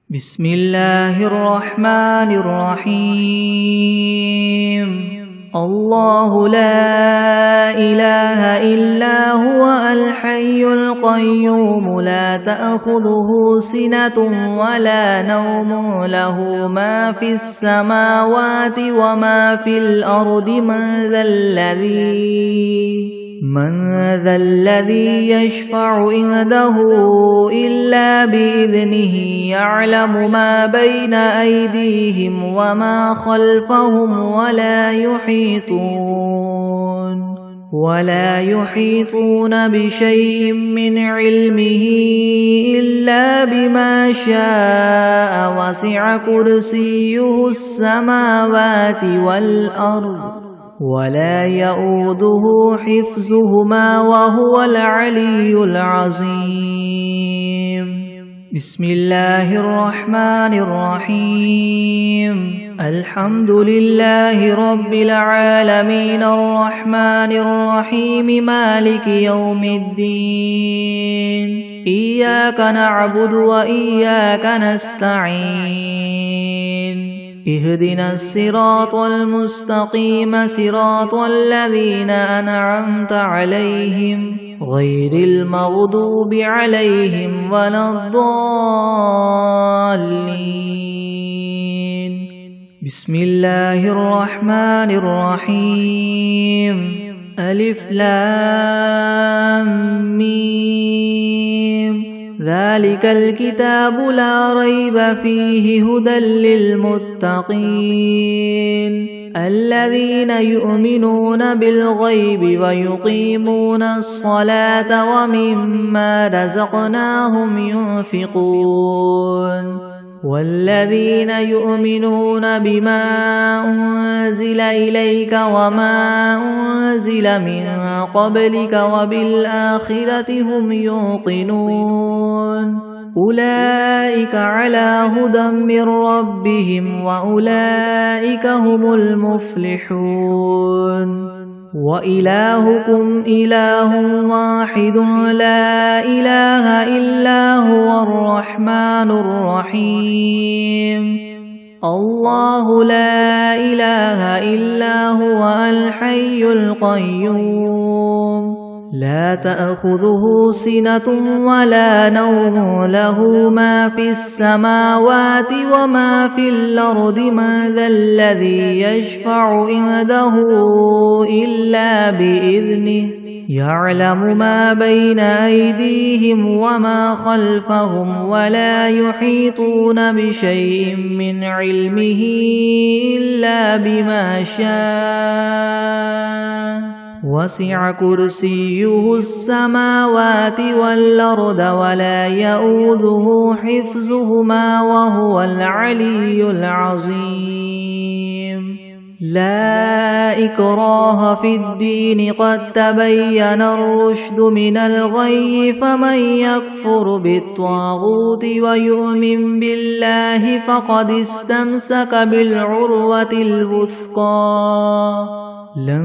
بسم الله الرحمن الرحيم الله لا إله إلا هو الحي القيوم لا تأخذه سنة ولا نوم له ما في السماوات وما في الأرض من ذا الذي يشفع عنده إلا بإذنه يعلم ما بين أيديهم وما خلفهم ولا يحيطون بشيء من علمه إلا بما شاء وسع كرسيه السماوات والأرض ولا يؤوده حفظهما وهو العلي العظيم بسم الله الرحمن الرحيم الحمد لله رب العالمين الرحمن الرحيم مالك يوم الدين إياك نعبد وإياك نستعين اهدنا الصراط المستقيم صراط الذين أنعمت عليهم غير المغضوب عليهم ولا الضالين بسم الله الرحمن الرحيم ألف لام ميم ذلك الكتاب لا ريب فيه هدى للمتقين الذين يؤمنون بالغيب ويقيمون الصلاة ومما رزقناهم ينفقون والذين يؤمنون بما أنزل إليك وما أنزل من قبلك وبالآخرة هم يوقنون أولئك على هدى من ربهم وأولئك هم المفلحون وإلهكم إله واحد لا إله إلا هو الرحمن الرحيم الله لا إله إلا هو الحي القيوم لا تأخذه سنة ولا نوم له ما في السماوات وما في الأرض من ذا الذي يشفع عنده إلا بإذنه يعلم ما بين أيديهم وما خلفهم ولا يحيطون بشيء من علمه إلا بما شاء وسع كرسيه السماوات والأرض ولا يؤوده حفظهما وهو العلي العظيم لا إكراه في الدين قد تبين الرشد من الغي فمن يكفر بالطاغوت ويؤمن بالله فقد استمسك بالعروة الوثقى لا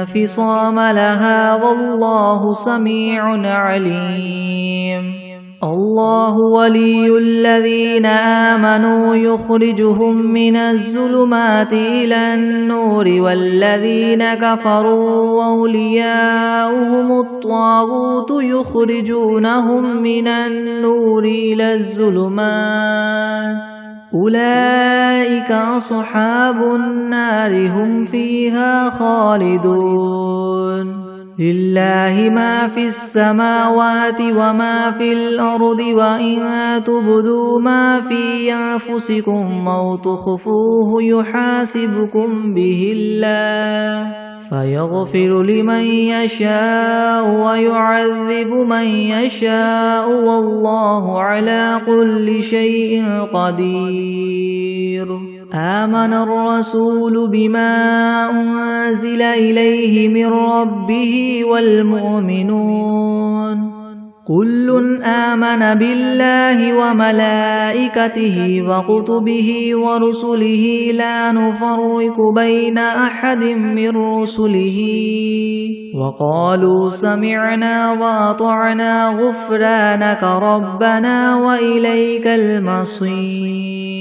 انفصام لها والله سميع عليم الله ولي الذين آمنوا يخرجهم من الظلمات إلى النور والذين كفروا أولياؤهم الطاغوت يخرجونهم من النور إلى الظلمات أولئك أصحاب النار هم فيها خالدون لله ما في السماوات وما في الأرض وإن تبدوا ما في أنفسكم أو تخفوه يحاسبكم به الله فيغفر لمن يشاء ويعذب من يشاء والله على كل شيء قدير آمن الرسول بما أنزل إليه من ربه والمؤمنون كل آمن بالله وملائكته وكتبه ورسله لا نفرق بين أحد من رسله وقالوا سمعنا وأطعنا غفرانك ربنا وإليك المصير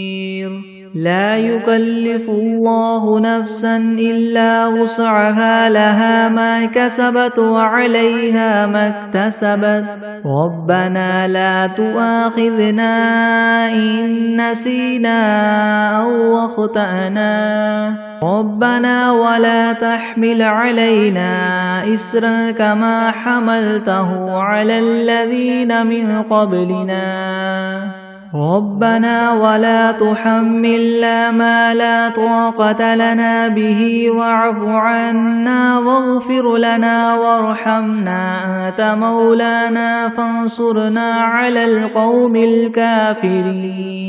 لا يكلف الله نفسا إلا وسعها لها ما كسبت وعليها ما اكتسبت ربنا لا تؤاخذنا إن نسينا أو أخطأنا ربنا ولا تحمل علينا إسرا كما حملته على الذين من قبلنا ربنا ولا تحملنا ما لا طاقة لنا به واعف عنا واغفر لنا وارحمنا أنت مولانا فانصرنا على القوم الكافرين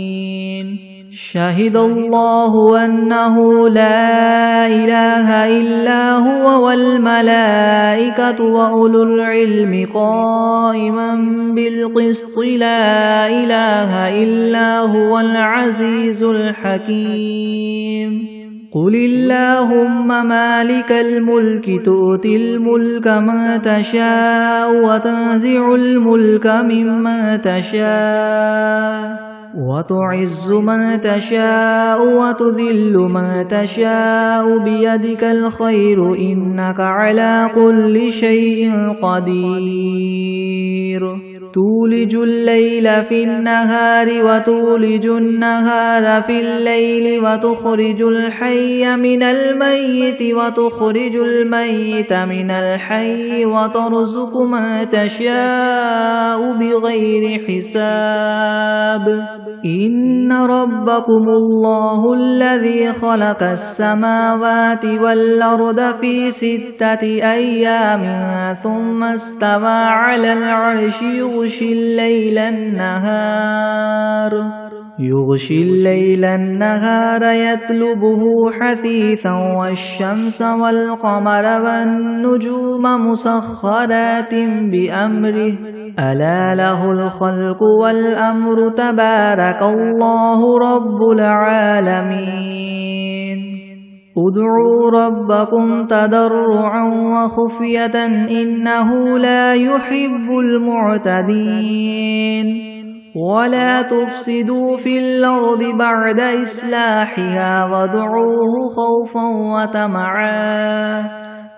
شهد الله أنه لا إله إلا هو والملائكة وأولو العلم قائما بالقسط لا إله إلا هو العزيز الحكيم قل اللهم مالك الملك تؤتي الملك من تشاء وتنزع الملك ممن تشاء وتعز من تشاء وتذل من تشاء بيدك الخير إنك على كل شيء قدير تولج الليل في النهار وتولج النهار في الليل وتخرج الحي من الميت وتخرج الميت من الحي وترزق من تشاء بغير حساب إن ربكم الله الذي خلق السماوات والأرض في 6 أيام ثم استوى على العرش يغشي الليل النهار يطلبه حثيثا والشمس والقمر والنجوم مسخرات بأمره ألا له الخلق والأمر تبارك الله رب العالمين ادعوا ربكم تضرعا وخفية إنه لا يحب المعتدين ولا تفسدوا في الأرض بعد إصلاحها وادعوه خوفا وطمعا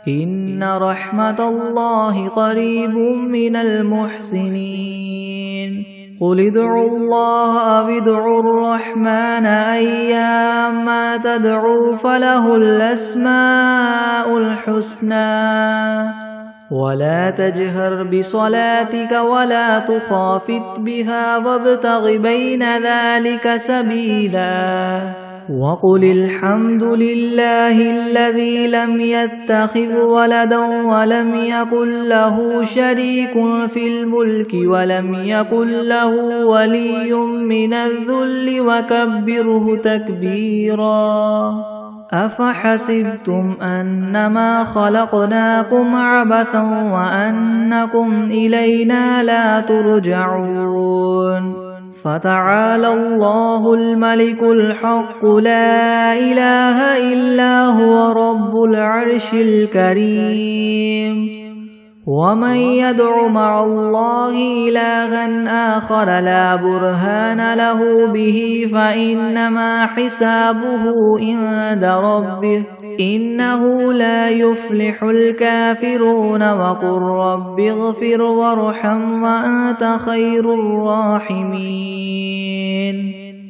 إن رحمة الله قريب من المحسنين قل ادعوا الله أو ادعوا الرحمن أيما تدعوا فله الأسماء الحسنى ولا تجهر بصلاتك ولا تخافت بها وابتغ بين ذلك سبيلا وقل الحمد لله الذي لم يتخذ ولدا ولم يكن له شريك في الملك ولم يكن له ولي من الذل وكبره تكبيرا أفحسبتم أنما خلقناكم عبثا وأنكم إلينا لا ترجعون فتعالى الله الملك الحق لا إله إلا هو رب العرش الكريم ومن يدع مع الله إلها آخر لا برهان له به فإنما حسابه عند ربه إنه لا يفلح الكافرون وقل رب اغفر وارحم وأنت خير الراحمين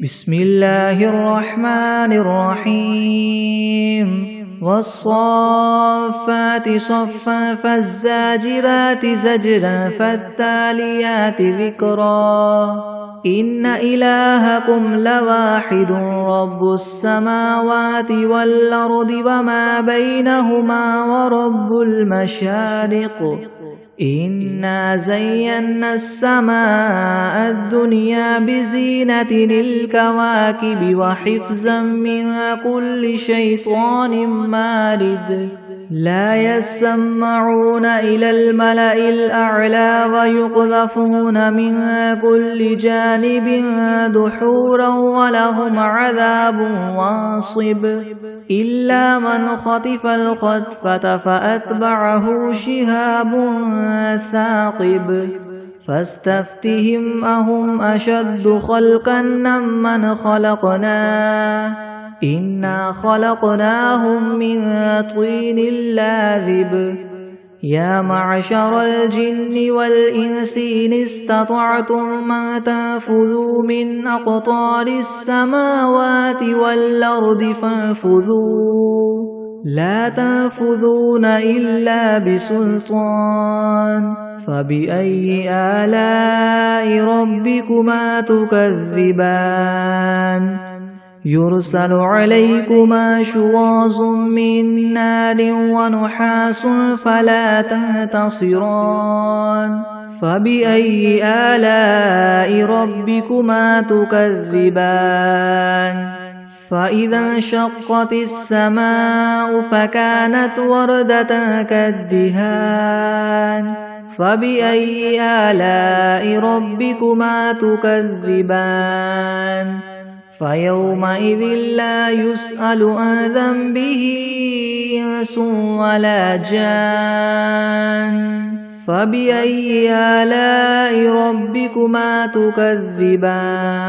بسم الله الرحمن الرحيم والصافات صفا فالزاجرات زجرا فالتاليات ذكرا إن إلهكم لواحد رب السماوات والأرض وما بينهما ورب المشارق إنا زينا السماء الدنيا بزينة الكواكب وحفظا من كل شيطان مارد لا يسمعون إلى الملأ الأعلى ويقذفون من كل جانب دحورا ولهم عذاب واصب إلا من خطف الخطفة فأتبعه شهاب ثاقب فاستفتهم أهم أشد خلقا ممن خلقنا إنا خلقناهم من طين لاذب يا معشر الجن والإنس إن استطعتم أن تنفذوا من أقطار السماوات والأرض فانفذوا لا تنفذون إلا بسلطان فبأي آلاء ربكما تكذبان يرسل عليكما شواظ من نار ونحاس فلا تنتصران فبأي آلاء ربكما تكذبان فإذا انشقت السماء فكانت وردة كالدهان فبأي آلاء ربكما تكذبان فيومئذ لا يسأل عن ذنبه إنس ولا جان فبأي آلاء ربكما تكذبان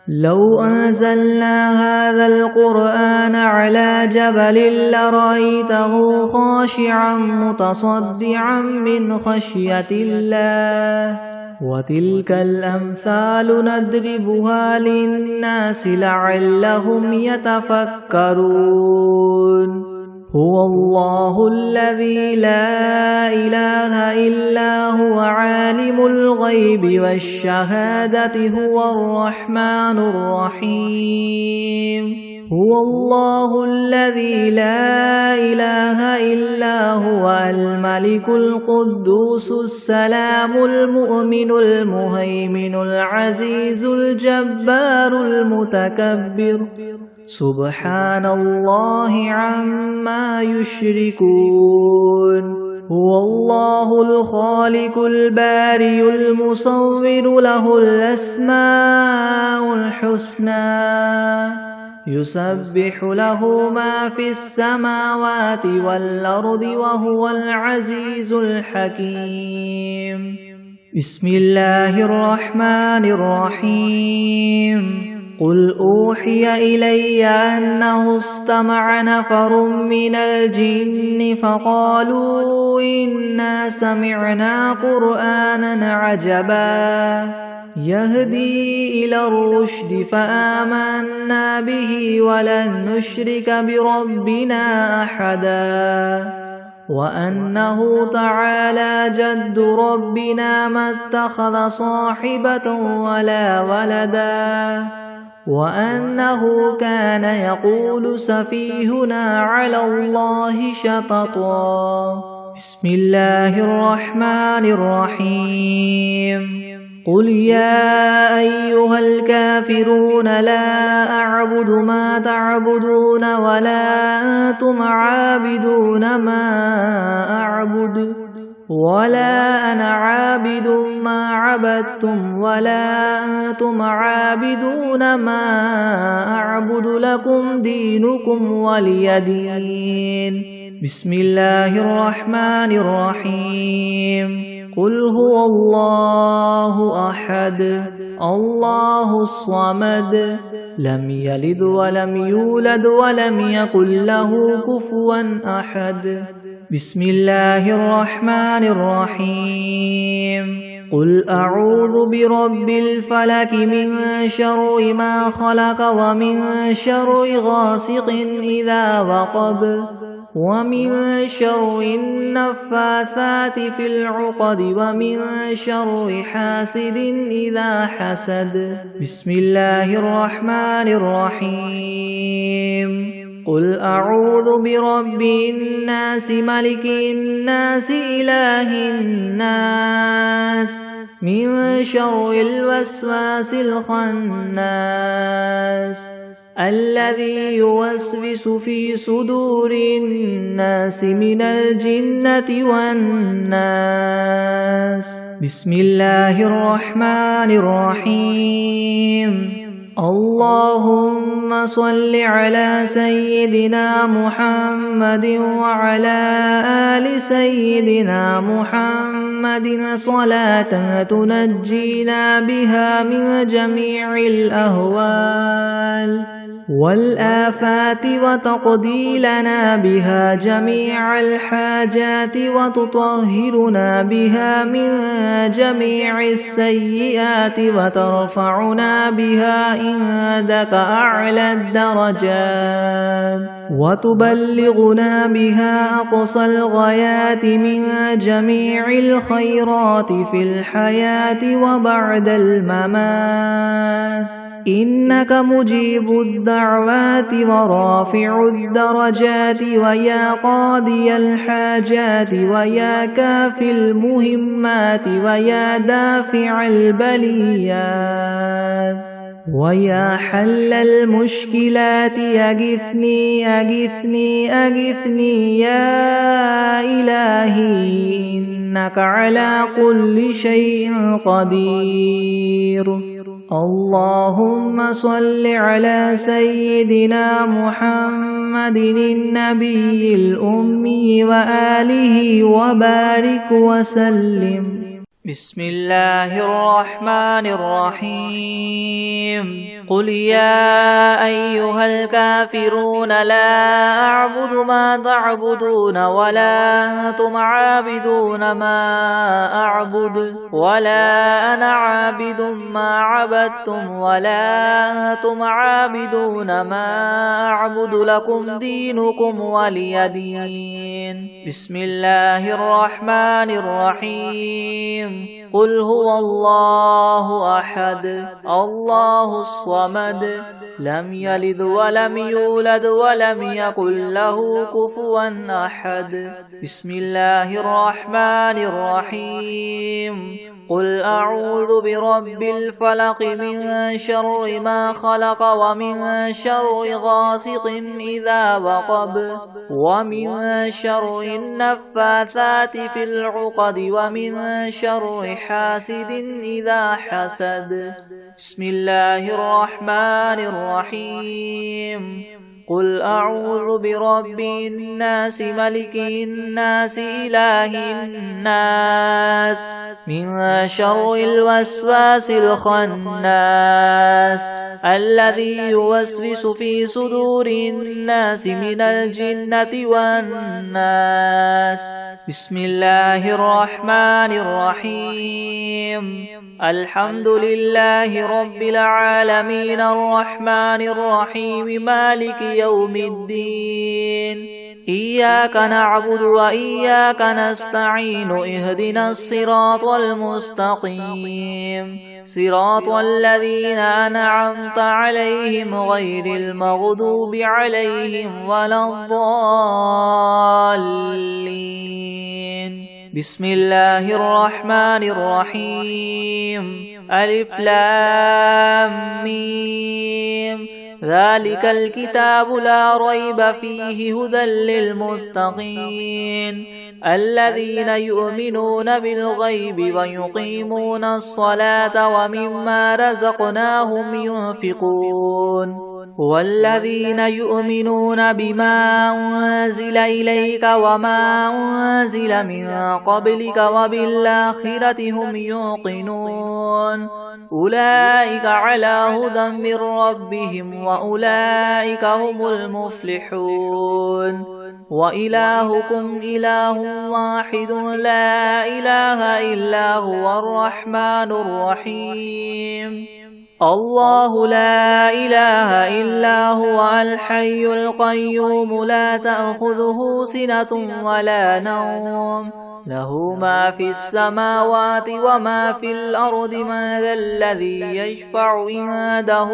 لو أنزلنا هذا القرآن على جبل لرأيته خاشعا متصدعا من خشية الله وتلك الأمثال نضربها للناس لعلهم يتفكرون هو الله الذي لا إله إلا هو عالم الغيب والشهادة هو الرحمن الرحيم هو الله الذي لا إله إلا هو الملك القدوس السلام المؤمن المهيمن العزيز الجبار المتكبر سبحان الله عما يشركون هو الله الخالق البارئ المصور له الأسماء الحسنى يسبح له ما في السماوات والأرض وهو العزيز الحكيم بسم الله الرحمن الرحيم قل أوحي إلي أنه استمع نفر من الجن فقالوا إنا سمعنا قرآنا عجبا يهدي إلى الرشد فآمنا به ولن نشرك بربنا أحدا وأنه تعالى جد ربنا ما اتخذ صاحبة ولا ولدا وأنه كان يقول سفيهنا على الله شططا بسم الله الرحمن الرحيم قل يا أيها الكافرون لا أعبد ما تعبدون ولا أنتم عابدون ما أعبد ولا أنا عابد ما عبدتم ولا أنتم عابدون ما أعبد لكم دينكم ولي دين بسم الله الرحمن الرحيم قل هو الله أحد الله الصمد لم يلد ولم يولد ولم يكن له كفوا أحد بسم الله الرحمن الرحيم قل أعوذ برب الفلك من شر ما خلق ومن شر غاسق إذا وقب ومن شر النفاثات في العقد ومن شر حاسد إذا حسد بسم الله الرحمن الرحيم قل أعوذ برب الناس ملك الناس إله الناس من شر الوسواس الخناس الذي يوسوس في صدور الناس من الجنة والناس. بسم الله الرحمن الرحيم. اللهم صل على سيدنا محمد وعلى آل سيدنا محمد صلاة تنجينا بها من جميع الأهوال والآفات وتقضي لنا بها جميع الحاجات وتطهرنا بها من جميع السيئات وترفعنا بها عندك أعلى الدرجات وتبلغنا بها أقصى الغايات من جميع الخيرات في الحياة وبعد الممات إنك مجيب الدعوات ورافع الدرجات ويا قاضي الحاجات ويا كافي المهمات ويا دافع البليات ويا حل المشكلات أغثني أغثني أغثني يا إلهي إنك على كل شيء قدير. اللهم صل على سيدنا محمد النبي الأمي وآله وبارك وسلم. بسم الله الرحمن الرحيم. قل يا أيها الكافرون لا أعبد ما تعبدون ولا أنتم عابدون ما أعبد ولا أنا عابد ما عبدتم ولا أنتم عابدون ما أعبد لكم دينكم ولي دين. بسم الله الرحمن الرحيم. قل هو الله أحد الله الصمد لم يلد ولم يولد ولم يكن له كفوا أحد. بسم الله الرحمن الرحيم. قل أعوذ برب الفلق من شر ما خلق ومن شر غاسق إذا وقب ومن شر النفاثات في العقد ومن شر حاسد إذا حسد. بسم الله الرحمن الرحيم. قل أعوذ برب الناس ملك الناس إله الناس من شر الوسواس الخناس الذي يوسوس في صدور الناس من الجنة والناس. بسم الله الرحمن الرحيم. الحمد لله رب العالمين الرحمن الرحيم مالك يوم الدين. إياك نعبد وإياك نستعين اهدنا الصراط المستقيم صراط الذين أنعمت عليهم غير المغضوب عليهم ولا الضالين. بسم الله الرحمن الرحيم. ألف لام ميم. ذلك الكتاب لا ريب فيه هدى للمتقين الذين يؤمنون بالغيب ويقيمون الصلاة ومما رزقناهم ينفقون والذين يؤمنون بما أنزل إليك وما أنزل من قبلك وبالآخرة هم يوقنون أولئك على هدى من ربهم وأولئك هم المفلحون. وإلهكم إله واحد لا إله إلا هو الرحمن الرحيم. الله لا إله إلا هو الحي القيوم لا تأخذه سنة ولا نوم له ما في السماوات وما في الأرض من ذا الذي يشفع عنده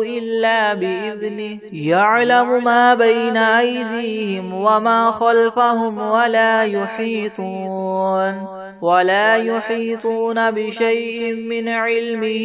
إلا بإذنه يعلم ما بين أيديهم وما خلفهم ولا يحيطون بشيء من علمه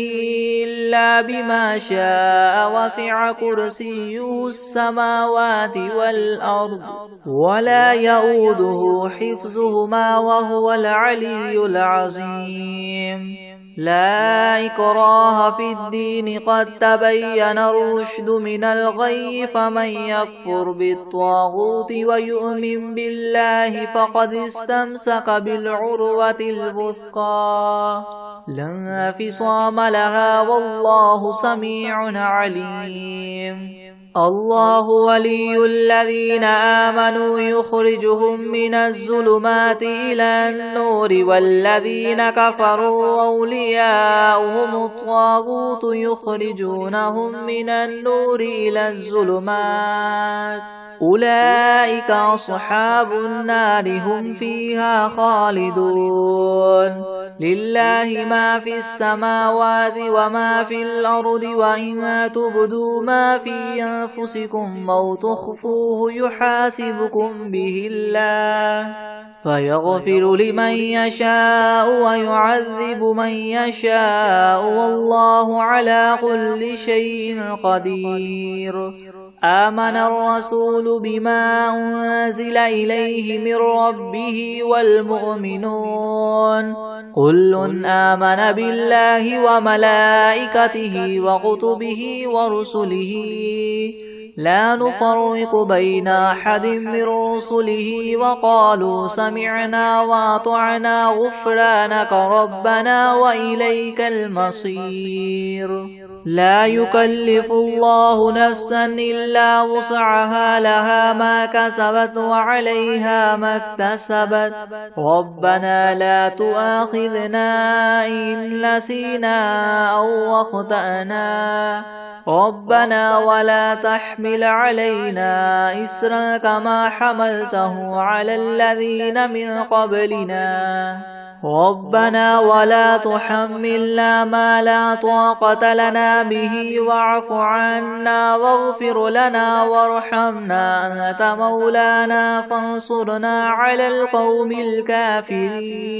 إلا بما شاء وسع كرسيه السماوات والأرض ولا يؤوده حفظهما وهو العلي العظيم لا إكراه في الدين قد تبين الرشد من الغي فمن يكفر بالطاغوت ويؤمن بالله فقد استمسك بالعروة الوثقى لا انفصام لها والله سميع عليم الله ولي الذين آمنوا يخرجهم من الظلمات إلى النور والذين كفروا أولياؤهم الطاغوت يخرجونهم من النور إلى الظلمات أولئك أصحاب النار هم فيها خالدون لله ما في السماوات وما في الأرض وإن تبدوا ما في أنفسكم أو تخفوه يحاسبكم به الله فيغفر لمن يشاء ويعذب من يشاء والله على كل شيء قدير آمن الرسول بما أنزل إليه من ربه والمؤمنون كل آمن بالله وملائكته وكتبه ورسله لا نفرق بين أحد من رسله وقالوا سمعنا وأطعنا غفرانك ربنا وإليك المصير لا يكلف الله نفسا إلا وسعها لها ما كسبت وعليها ما اكتسبت ربنا لا تؤاخذنا إن نسينا أو أخطأنا ربنا ولا تحمل علينا إسرا كما حملته على الذين من قبلنا ربنا ولا تحملنا ما لا طاقة لنا به واعف عنا واغفر لنا وارحمنا أنت مولانا فانصرنا على القوم الكافرين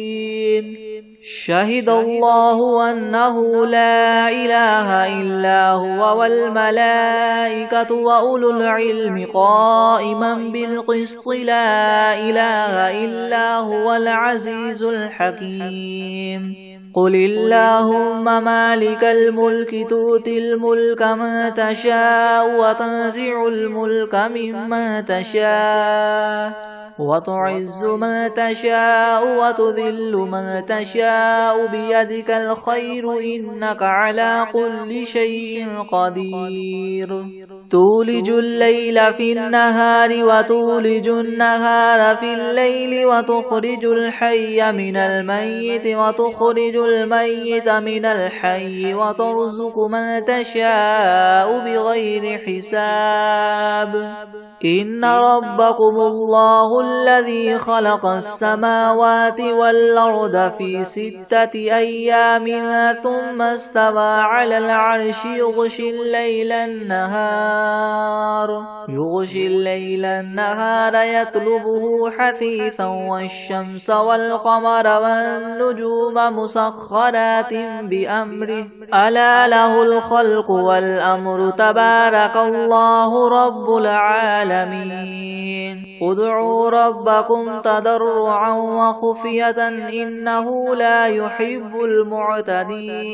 شهد الله أنه لا إله إلا هو والملائكة وأولو العلم قائما بالقسط لا إله إلا هو العزيز الحكيم قل اللهم مالك الملك تؤتي الملك من تشاء وتنزع الملك ممن تشاء وتعز من تشاء وتذل من تشاء بيدك الخير إنك على كل شيء قدير تولج الليل في النهار وتولج النهار في الليل وتخرج الحي من الميت وتخرج الميت من الحي وترزق من تشاء بغير حساب إن ربكم الله الذي خلق السماوات والأرض في 6 أيام ثم استوى على العرش يغشي الليل النهار يطلبه حثيثا والشمس والقمر والنجوم مسخرات بأمره ألا له الخلق والأمر تبارك الله رب العالمين ادعوا ربكم تضرعا وخفية إنه لا يحب المعتدين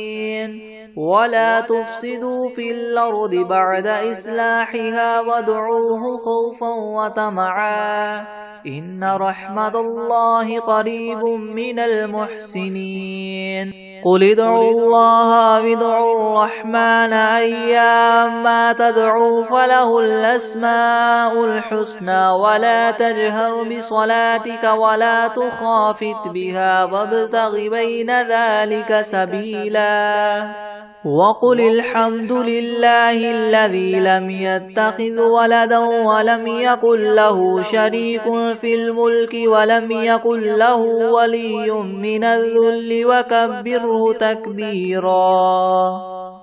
ولا تفسدوا في الأرض بعد إصلاحها وادعوه خوفا وطمعا إن رحمة الله قريب من المحسنين قل ادعوا الله وادعوا الرحمن أيما تدعوا فله الأسماء الحسنى ولا تجهر بصلاتك ولا تخافت بها وابتغ بين ذلك سبيلا وقل الحمد لله الذي لم يتخذ ولدا ولم يكن له شريك في الملك ولم يكن له ولي من الذل وكبره تكبيرا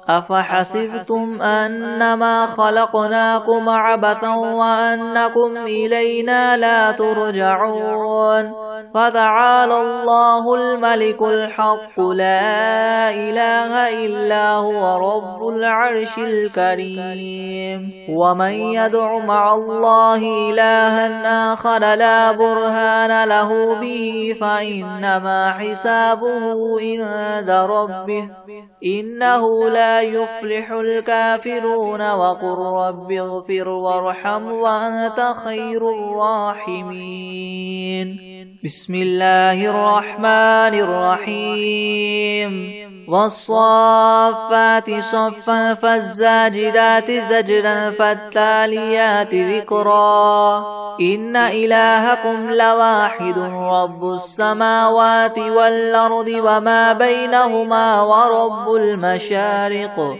أفحسبتم أنما خلقناكم عبثا وأنكم إلينا لا ترجعون فتعالى الله الملك الحق لا إله إلا هو رب العرش الكريم ومن يدع مع الله إلها آخر لا برهان له به فإنما حسابه عند ربه إنه لا يفلح الكافرون وقل رب اغفر وارحم وأنت خير الراحمين بسم الله الرحمن الرحيم والصافات صفا فالزاجرات زجرا فالتاليات ذكرا إن إلهكم لواحد رب السماوات والأرض وما بينهما ورب المشارق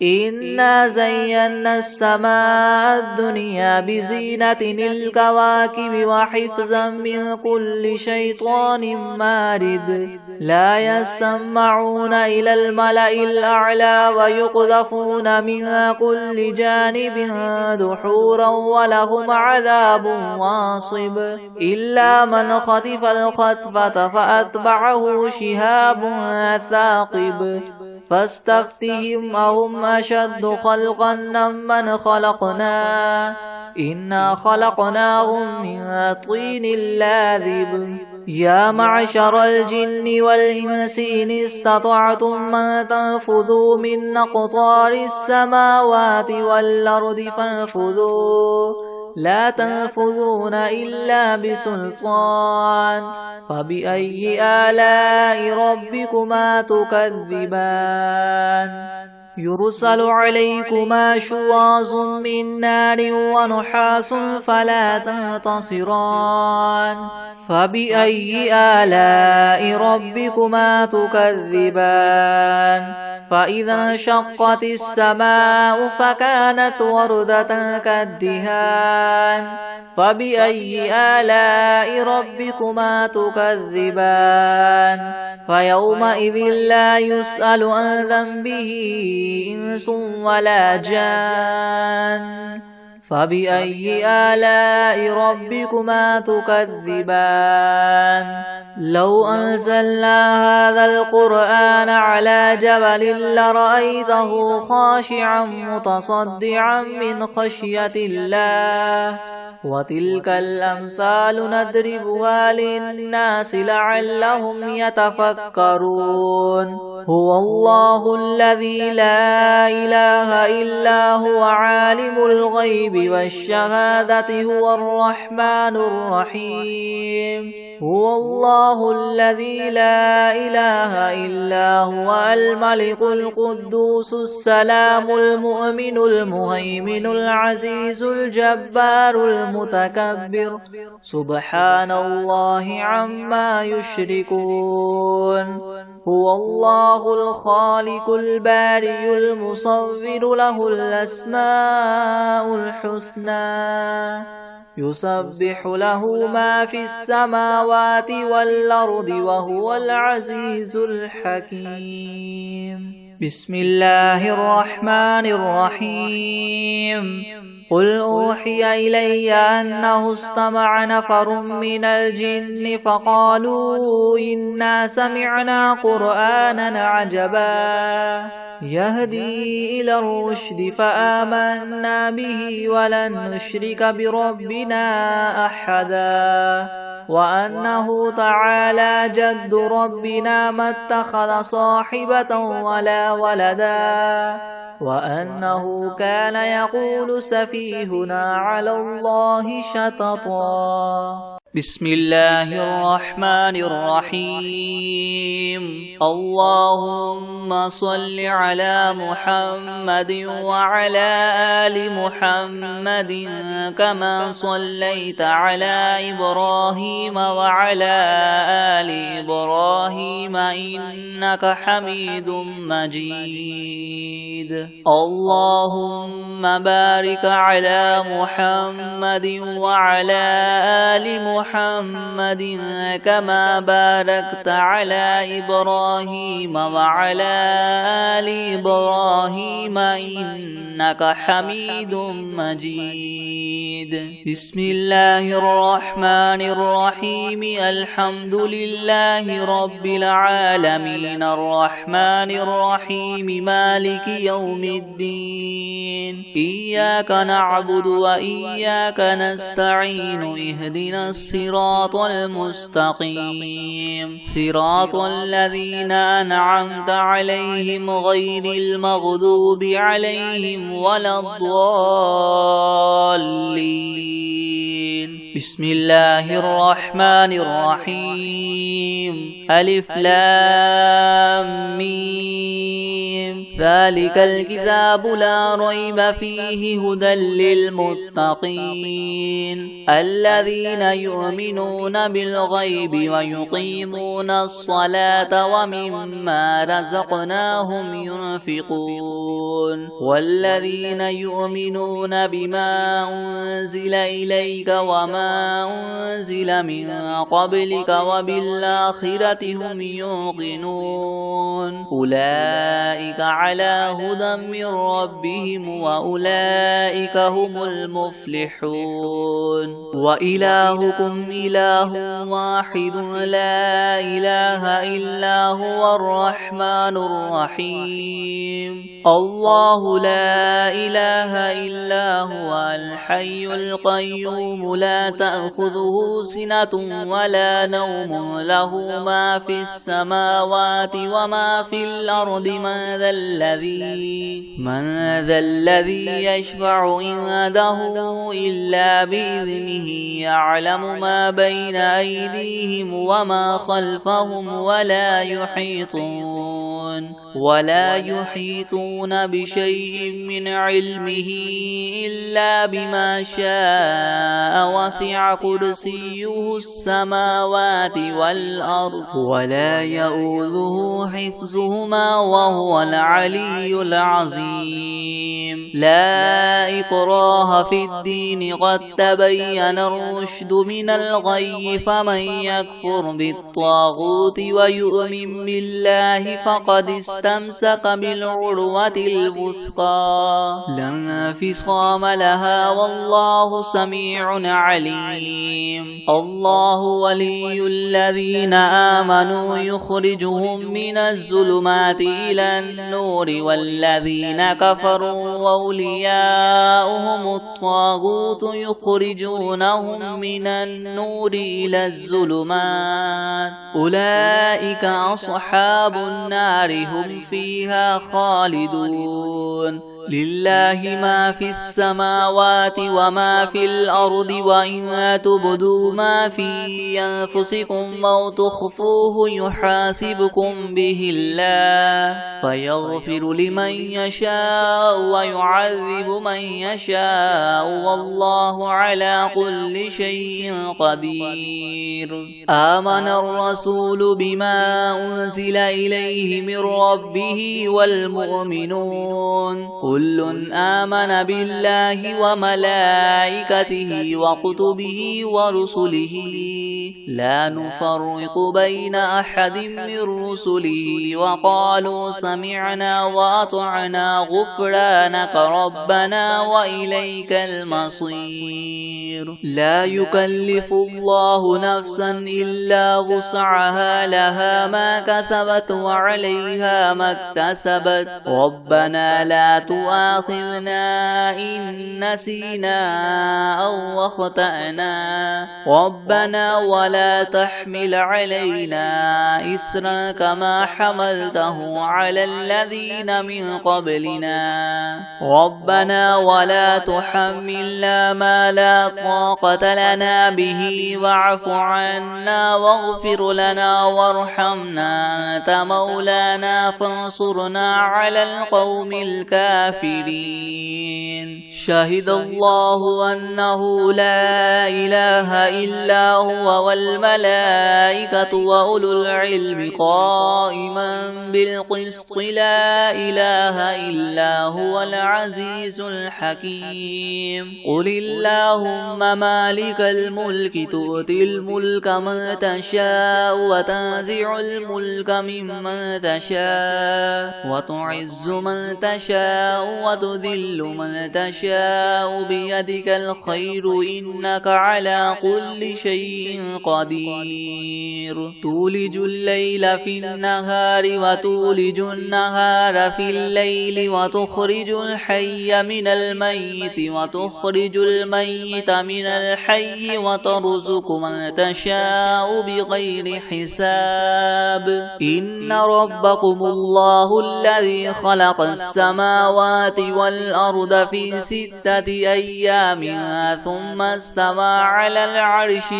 إنا زينا السماء الدنيا بزينة الكواكب وحفظا من كل شيطان مارد لا يسمعون إلى الملأ الأعلى ويقذفون من كل جانب دحورا ولهم عذاب واصب إلا من خطف الخطفة فأتبعه شهاب ثاقب فاستفتهم أهم أشد خلقا ممن خلقنا إنا خلقناهم من طين لاذب يا معشر الجن والإنس إن استطعتم أن تنفذوا من أقطار السماوات والأرض فانفذوا لا تنفذون إلا بسلطان فبأي آلاء ربكما تكذبان يرسل عليكما شواظ من نار ونحاس فلا تنتصران فبأي آلاء ربكما تكذبان فإذا انشقت السماء فكانت وردة كالدهان فبأي آلاء ربكما تكذبان فيومئذ لا يسأل عن ذنبه إنس ولا جان فبأي آلاء ربكما تكذبان لو أنزلنا هذا القرآن على جبل لرأيته خاشعا متصدعا من خشية الله وتلك الأمثال نضربها للناس لعلهم يتفكرون هو الله الذي لا إله إلا هو عالم الغيب والشهادة هو الرحمن الرحيم هو الله الذي لا إله إلا هو الملك القدوس السلام المؤمن المهيمن العزيز الجبار المتكبر سبحان الله عما يشركون هو الله الخالق البارئ المصور له الأسماء الحسنى يسبح له ما في السماوات والأرض وهو العزيز الحكيم بسم الله الرحمن الرحيم قل أوحي إلي أنه استمع نفر من الجن فقالوا إنا سمعنا قرآنا عجبا يهدي إلى الرشد فآمنا به ولن نشرك بربنا أحدا وأنه تعالى جد ربنا ما اتخذ صاحبة ولا ولدا وأنه كان يقول سفيهنا على الله شططا بسم الله الرحمن الرحيم. اللهم صل على محمد وعلى آل محمد كما صليت على إبراهيم وعلى آل إبراهيم إنك حميد مجيد. اللهم بارك على محمد وعلى آل محمد كما باركت على إبراهيم وعلى آل إبراهيم إنك حميد مجيد. بسم الله الرحمن الرحيم. الحمد لله رب العالمين الرحمن الرحيم مالك يوم الدين. إياك نعبد وإياك نستعين. اهدنا الصراط المستقيم صراط الذين أنعمت عليهم غير المغضوب عليهم ولا الضالين. بسم الله الرحمن الرحيم. ألف لام ميم. ذلك الكتاب لا ريب فيه هدى للمتقين الذين يؤمنون بالغيب ويقيمون الصلاة ومما رزقناهم ينفقون والذين يؤمنون بما أنزل إليك وما أنزل من قبلك وبالآخرة هم يوقنون أولئك على هدى من ربهم وأولئك هم المفلحون. وإلهكم إله واحد لا إله إلا هو الرحمن الرحيم. الله لا إله إلا هو الحي القيوم لا تأخذه سنة ولا نوم له ما في السماوات وما في الأرض. من ذا الذي يشفع عنده إلا بإذنه يعلم ما بين أيديهم وما خلفهم ولا يحيطون بشيء من علمه إلا بما شاء. وسع كرسيه السماوات والأرض ولا يؤوده حفظهما وهو العلي العظيم. لا إكراه في الدين قد تبين الرشد من الغي. فمن يكفر بالطاغوت ويؤمن بالله فقد استمسك بالعروة الوثقى لا انفصام لها والله سميع عليم. الله ولي الذين آمنوا يخرجهم من الظلمات إلى النور والذين كفروا وأولياؤهم الطاغوت يخرجونهم من النور إلى الظلمات أولئك أصحاب النار هم فيها خالدون. لله ما في السماوات وما في الأرض وإن تبدوا ما في أنفسكم أو تخفوه يحاسبكم به الله فيغفر لمن يشاء ويعذب من يشاء والله على كل شيء قدير. آمن الرسول بما أنزل إليه من ربه والمؤمنون كل آمن بالله وملائكته وكتبه ورسله لا نفرق بين أحد من رسله وقالوا سمعنا وأطعنا غفرانك ربنا وإليك المصير. لا يكلف الله نفسا إلا وسعها لها ما كسبت وعليها ما اكتسبت ربنا لا تؤاخذنا إن نسينا أو أخطأنا ربنا ولا تحمل علينا إسرا كما حملته على الذين من قبلنا ربنا ولا تحملنا ما لا طاقة لنا به واعف عنا واغفر لنا وارحمنا أنت مولانا فانصرنا على القوم الكافرين شهد الله أنه لا إله إلا هو والملائكة وأولو العلم قائما بالقسط لا إله إلا هو العزيز الحكيم قل اللهم مالك الملك تؤتي الملك من تشاء وتنزع الملك ممن تشاء وتعز من تشاء وتذل من تشاء بيدك الخير إنك على كل شيء قدير تولج الليل في النهار وتولج النهار في الليل وتخرج الحي من الميت وتخرج الميت من الحي وترزق من تشاء بغير حساب إن ربكم الله الذي خلق السماوات والأرض في 6 أيام ثم استوى على العرش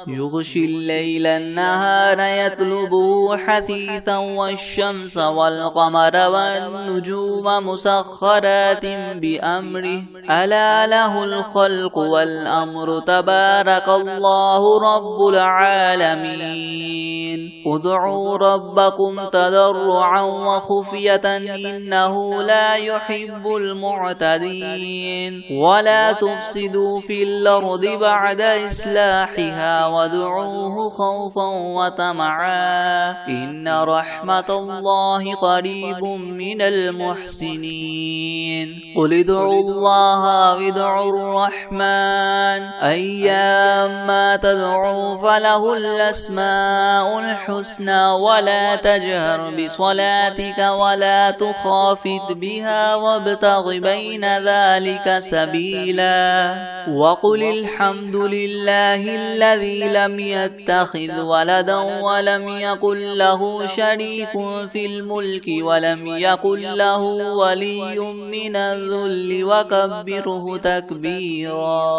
يغشي الليل النهار يطلبه حثيثا والشمس والقمر والنجوم مسخرات بأمره ألا له الخلق والأمر تبارك الله رب العالمين ادعوا ربكم تضرعا وخفية إنه لا يحب المعتدين ولا تفسدوا في الأرض بعد إصلاحها وادعوه خوفا وطمعا إن رحمة الله قريب من المحسنين قل ادعوا الله وادعوا الرحمن أيما تدعوا فله الأسماء الحسنى ولا تجهر بصلاتك ولا تخافت بها وابتغ بين ذلك سبيلا وقل الحمد لله الذي لم يتخذ ولدا ولم يكن له شريك في الملك ولم يكن له ولي من الذل وكبره تكبيرا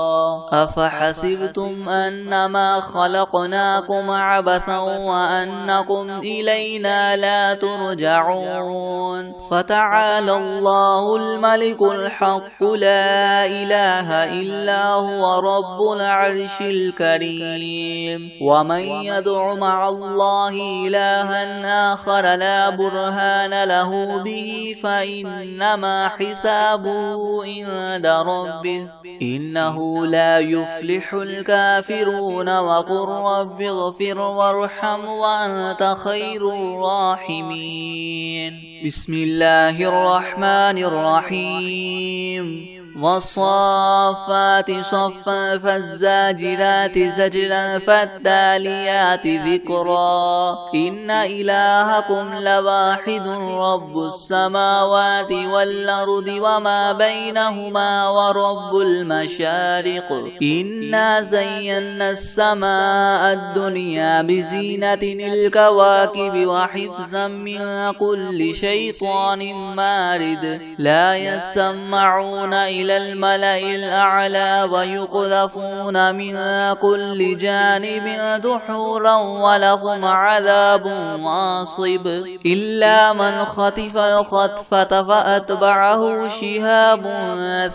أفحسبتم أنما خلقناكم عبثا وأنكم إلينا لا ترجعون فتعالى الله الملك الحق لا إله إلا هو رب العرش الكريم ومن يدع مع الله إلها آخر لا برهان له به فإنما حسابه عند ربه إنه لا يفلح الكافرون وقل رب اغفر وارحم وأنت خير الراحمين بسم الله الرحمن الرحيم والصافات صفا فالزاجرات زجرا فالتاليات ذكرا إن إلهكم لواحد رب السماوات والأرض وما بينهما ورب المشارق إنا زينا السماء الدنيا بزينة الكواكب وحفظا من كل شيطان مارد لا يسمعون إلى الملأ الأعلى ويقذفون من كل جانب دحورا ولهم عذاب واصب إلا من خطف الخطفة فأتبعه شهاب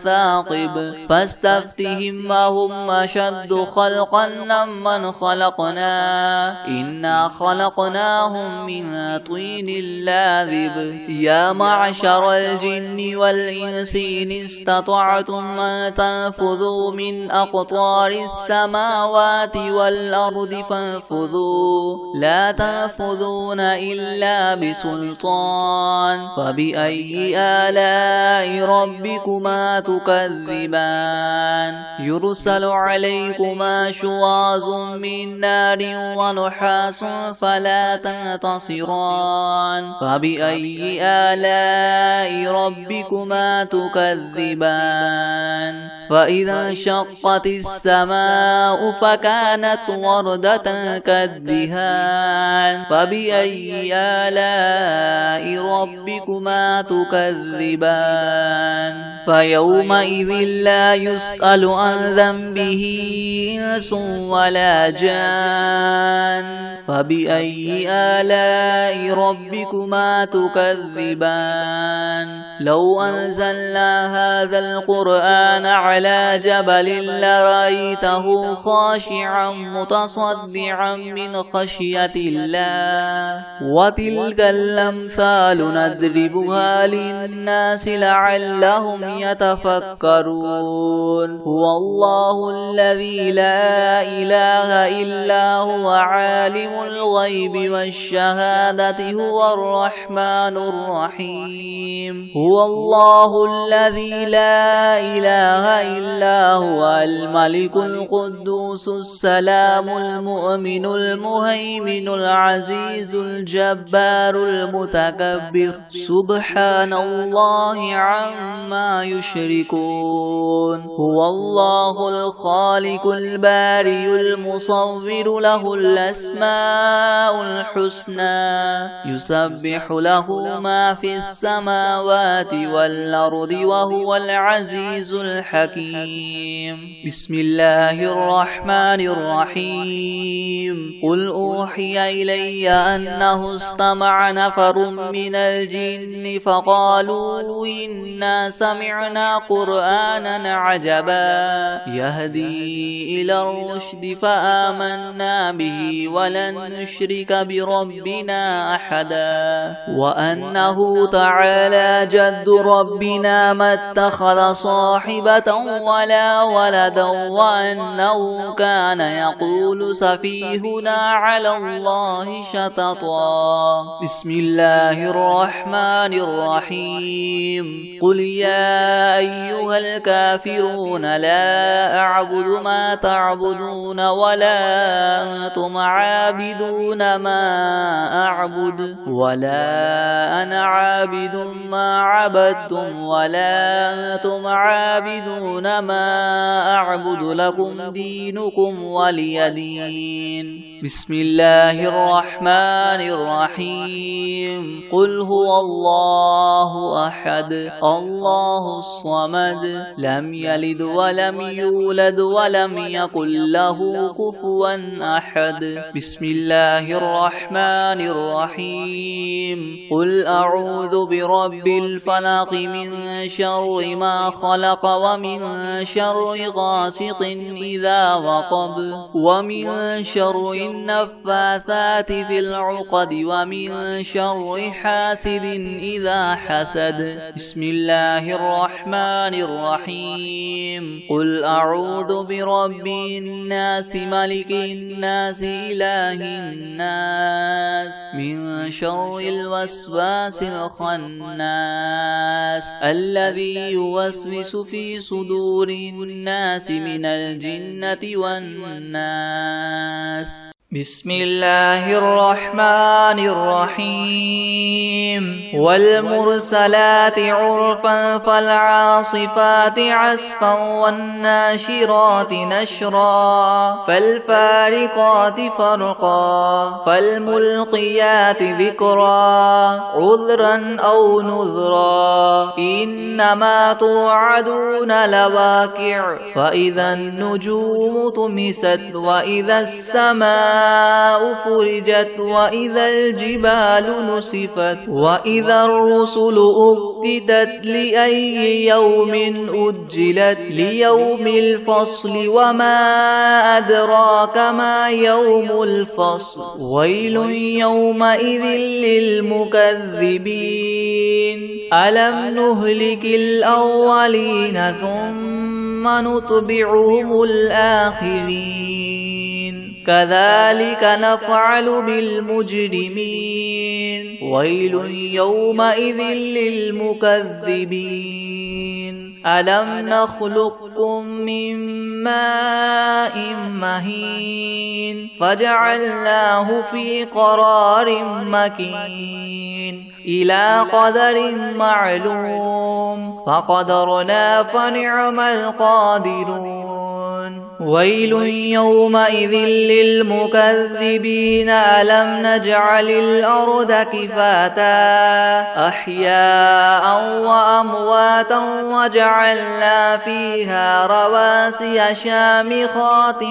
ثاقب فاستفتهم أهم أشد خلقا ممن خلقنا إنا خلقناهم من طين لاذب يا معشر الجن والإنس إن استطعتم أن تنفذوا من أقطار السماوات والأرض فانفذوا لا تنفذون إلا بسلطان فبأي آلاء ربكما تكذبان يرسل عليكما شواظ من نار ونحاس فلا تنتصران فبأي آلاء ربكما تكذبان فإذا انشقت السماء فكانت وردة كالدهان فبأي آلاء ربكما تكذبان فيومئذ لا يسأل عن ذنبه إنس ولا جان فبأي آلاء ربكما تكذبان لو أنزلنا هذا القرآن على جبل لرأيته خاشعا متصدعا من خشية الله وتلك الأمثال نضربها للناس لعلهم يتفكرون هو الله الذي لا إله إلا هو عالم الغيب والشهادة هو الرحمن الرحيم هو الله الذي لا إله إلا هو الملك القدوس السلام المؤمن المهيمن العزيز الجبار المتكبر سبحان الله عما يشركون هو الله الخالق البارئ المصور له الأسماء الحسنى يسبح له ما في السماوات والأرض وهو العزيز الحكيم بسم الله الرحمن الرحيم قل أوحي إلي أنه استمع نفر من الجن فقالوا إنا سمعنا قرآنا عجبا يهدي إلى الرشد فآمنا به ولن نشرك بربنا أحدا وأنه تعالى جد ربنا ما اتخذ صاحبة ولا ولدا وأنه كان يقول سفيهنا على الله شططا بسم الله الرحمن الرحيم قل يا أيها الكافرون لا أعبد ما تعبدون ولا أنتم عابدون ما أعبد ولا أنا عابد ما عبدتم ولا أنتم عابدون ما أعبد لكم دينكم ولي دين بسم الله الرحمن الرحيم قل هو الله أحد الله الصمد لم يلد ولم يولد ولم يكن له كفوا أحد بسم الله الرحمن الرحيم قل أعوذ برب الفلق من شر ما خلق ومن شر غاسق إذا وقب ومن شر النفاثات في العقد ومن شر حاسد إذا حسد بسم الله الرحمن الرحيم قل أعوذ برب الناس ملك الناس إله الناس من شر الوسواس الخناس الذي يوسوس في صدور الناس من الجنة والناس بسم الله الرحمن الرحيم والمرسلات عرفا فالعاصفات عصفا والناشرات نشرا فالفارقات فرقا فالملقيات ذكرا عذرا أو نذرا إنما توعدون لواقع فإذا النجوم طمست وإذا السماء فرجت وإذا الجبال نسفت وإذا الرسل أقتت لأي يوم أجلت ليوم الفصل وما أدراك ما يوم الفصل ويل يومئذ للمكذبين ألم نهلك الأولين ثم نتبعهم الآخرين كذلك نفعل بالمجرمين ويل يومئذ للمكذبين ألم نخلقكم من ماء مهين فجعلناه في قرار مكين إلى قدر معلوم فقدرنا فنعم القادرون ويل يومئذ للمكذبين ألم نجعل الأرض كفاتا أحياء وأمواتا وجعلنا فيها رواسي شامخات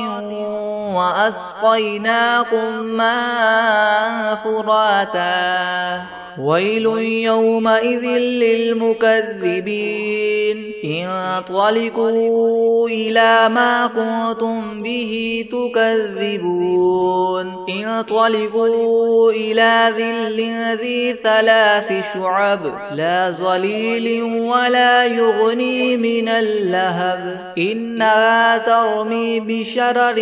وأسقيناكم ماء فراتا ويل يومئذ للمكذبين انطلقوا إلى ما كنتم به تكذبون انطلقوا إلى ظل ذي 3 شعب لا ظليل ولا يغني من اللهب إنها ترمي بشرر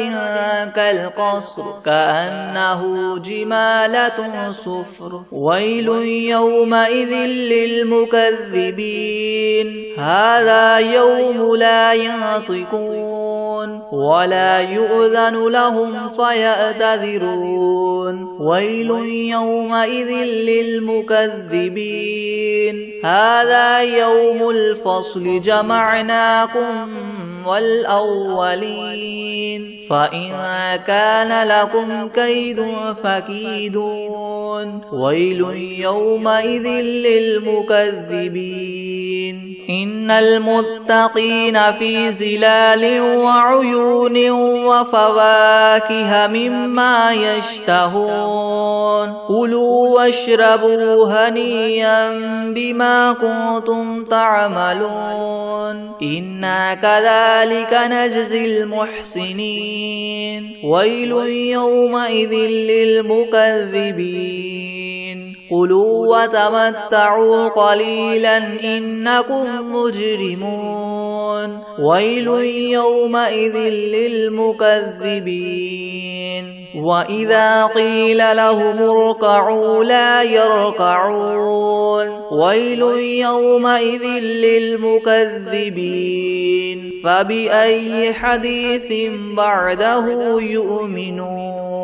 كالقصر كأنه جمالة صفر ويل يومئذ للمكذبين هذا يوم لا ينطقون ولا يؤذن لهم فيعتذرون ويل يومئذ للمكذبين هذا يوم الفصل جمعناكم والأولين فإن كان لكم كيد فكيدون ويل يومئذ للمكذبين إن المتقين في ظلال وعيون وفواكه مما يشتهون كلوا واشربوا هنيئا بما كنتم تعملون إنا كذلك نجزي المحسنين ويل يومئذ للمكذبين كلوا وتمتعوا قليلا إنكم مجرمون ويل يومئذ للمكذبين وإذا قيل لهم اركعوا لا يركعون ويل يومئذ للمكذبين فبأي حديث بعده يؤمنون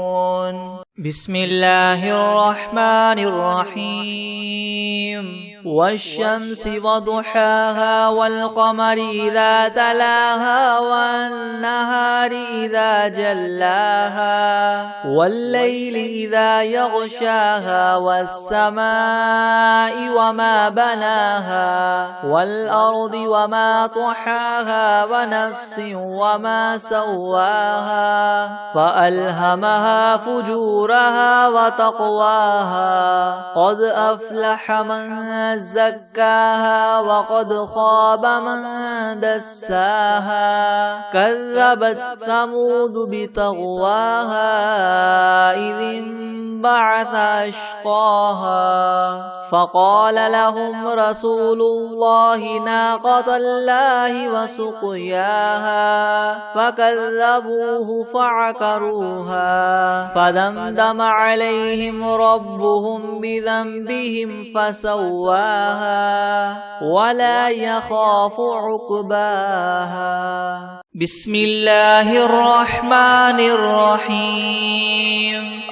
بسم الله الرحمن الرحيم والشمس وضحاها والقمر إذا تلاها والنهار إذا جلاها والليل إذا يغشاها والسماء وما بناها والأرض وما طحاها ونفس وما سواها فألهمها فجورها وتقواها قد أفلح من زكاها وقد خاب من دساها كذبت ثمود بطغواها إذ انبعث أشقاها فقال لهم رسول الله ناقة الله وسقياها فكذبوه فعقروها فدمدم عليهم ربهم بذنبهم فسواها ولا يخاف عقباها بسم الله الرحمن الرحيم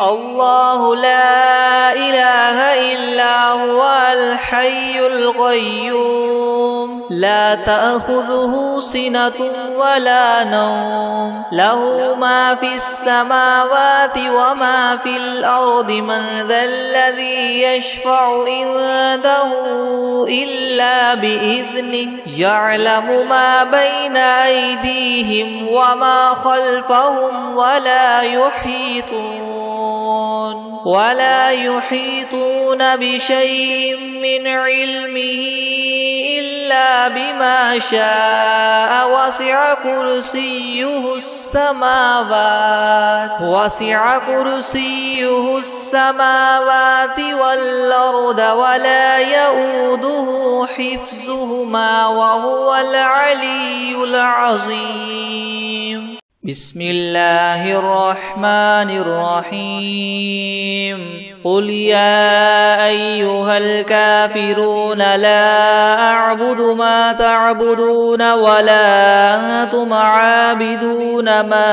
الله لا إله إلا هو الحي القيوم لا تأخذه سنة ولا نوم له ما في السماوات وما في الأرض من ذا الذي يشفع عنده إلا بإذنه يعلم ما بين أيديهم وما خلفهم ولا يحيطون بشيء من علمه إلا بما شاء وسع كرسيه السماوات والأرض ولا يؤوده حفظهما وهو العلي العظيم بسم الله الرحمن الرحيم قل يا أيها الكافرون لا أعبد ما تعبدون ولا أنتم عابدون ما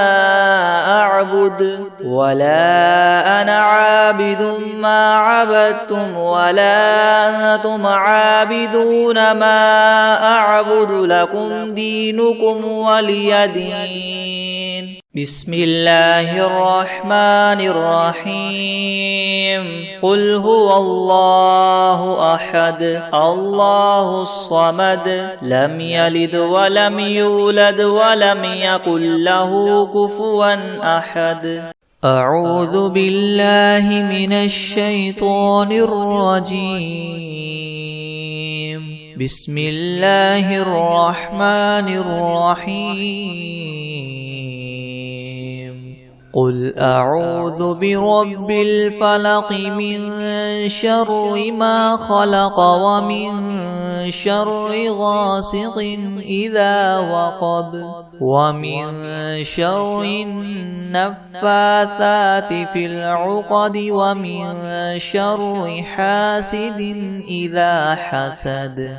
أعبد ولا أنا عابد ما عبدتم ولا أنتم عابدون ما أعبد لكم دينكم ولي دين بسم الله الرحمن الرحيم قل هو الله أحد الله الصمد لم يلد ولم يولد ولم يكن له كفوا أحد أعوذ بالله من الشيطان الرجيم بسم الله الرحمن الرحيم قل أعوذ برب الفلق من شر ما خلق ومن شر غاسق إذا وقب ومن شر النفاثات في العقد ومن شر حاسد إذا حسد